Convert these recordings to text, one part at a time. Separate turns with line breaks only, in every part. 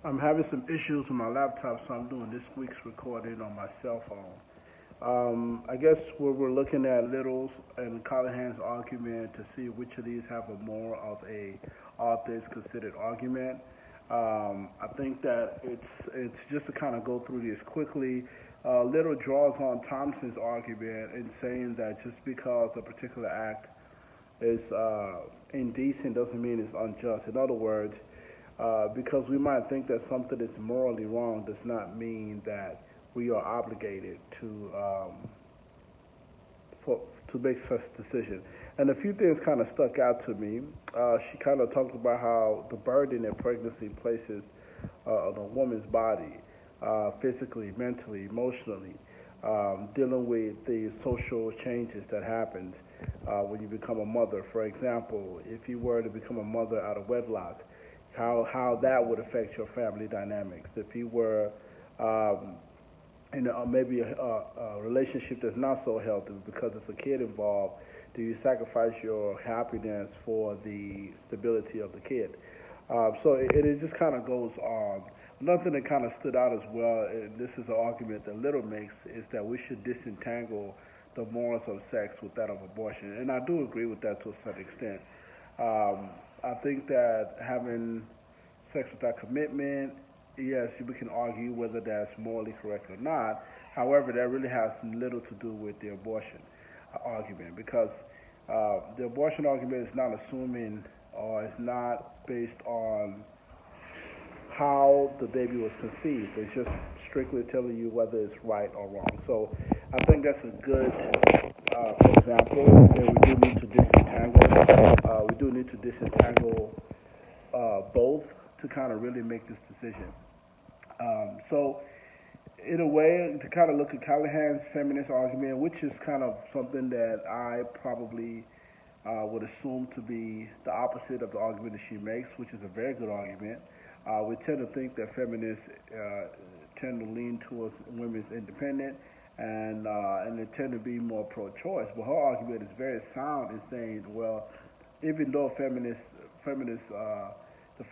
I'm having some issues with my laptop, so I'm doing this week's recording on my cell phone. I guess we're looking at Little's and Callahan's argument to see which of these have a more of a all things considered argument. I think that it's just to kind of go through this quickly. Little draws on Thompson's argument in saying that just because a particular act is indecent doesn't mean it's unjust. In other words, because we might think that something is morally wrong does not mean that we are obligated for, to make such decision. And a few things kind of stuck out to me. She kind of talked about how the burden that pregnancy places on a woman's body, physically, mentally, emotionally, dealing with the social changes that happens when you become a mother. For example, if you were to become a mother out of wedlock, how that would affect your family dynamics. If you were in maybe a relationship that's not so healthy because there's a kid involved, do you sacrifice your happiness for the stability of the kid? So it just kind of goes on. Another thing that kind of stood out as well, and this is an argument that Little makes, is that we should disentangle the morals of sex with that of abortion. And I do agree with that to a certain extent. I think that having sex without commitment, yes, we can argue whether that's morally correct or not. However, that really has little to do with the abortion argument because the abortion argument is not assuming or is not based on how the baby was conceived. It's just strictly telling you whether it's right or wrong. So I think that's a good example. And we do need to disentangle. We do need to disentangle both to kind of really make this decision. So in a way, to kind of look at Callahan's feminist argument, which is kind of something that I probably would assume to be the opposite of the argument that she makes, which is a very good argument. We tend to think that feminists tend to lean towards women's independent and they tend to be more pro-choice. But her argument is very sound in saying, well, even though the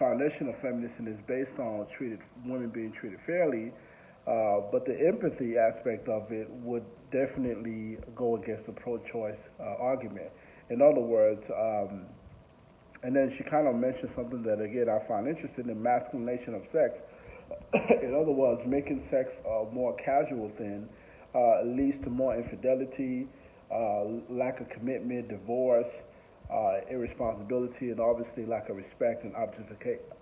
foundation of feminism is based on women being treated fairly, but the empathy aspect of it would definitely go against the pro-choice argument. In other words, and then she kind of mentioned something that, again, I find interesting, the masculinization of sex. In other words, making sex a more casual thing leads to more infidelity, lack of commitment, divorce, irresponsibility, and obviously lack of respect and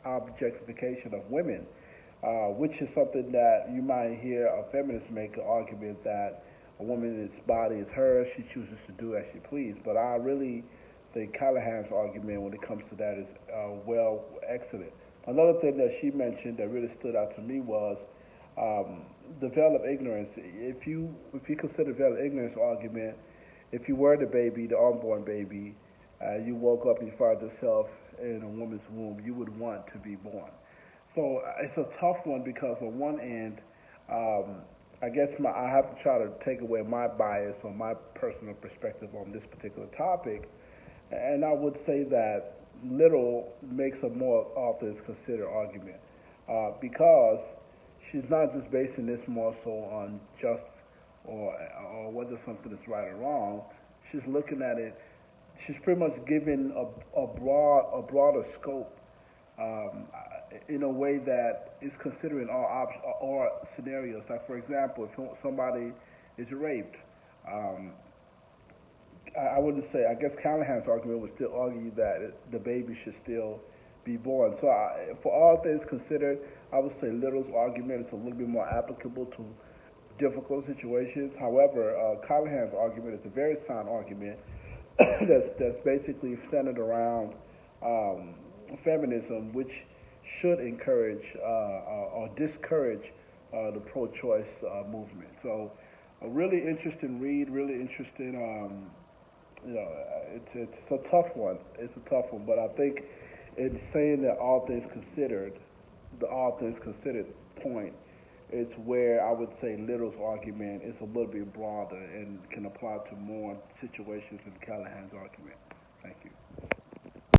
objectification of women, which is something that you might hear a feminist make an argument that a woman's body is hers, she chooses to do as she pleases. But I really think Callahan's argument when it comes to that is excellent. Another thing that she mentioned that really stood out to me was the veil of ignorance. If you consider the veil of ignorance argument, if you were the baby, the unborn baby, you woke up and you found yourself in a woman's womb, you would want to be born. So it's a tough one because on one end, I guess I have to try to take away my bias or my personal perspective on this particular topic, and I would say that Little makes a more all things considered argument because she's not just basing this more so on just or whether something is right or wrong. She's looking at it. She's pretty much giving a broader scope in a way that is considering all scenarios. Like for example, if somebody is raped, I wouldn't say. I guess Callahan's argument would still argue that the baby should still be born. So for all things considered, I would say Little's argument is a little bit more applicable to difficult situations. However, Callahan's argument is a very sound argument that's basically centered around feminism, which should encourage or discourage the pro-choice movement. So a really interesting read, really interesting. It's a tough one. It's a tough one, but I think in saying that all things considered, the all things considered point, it's where I would say Little's argument is a little bit broader and can apply to more situations than Callahan's argument.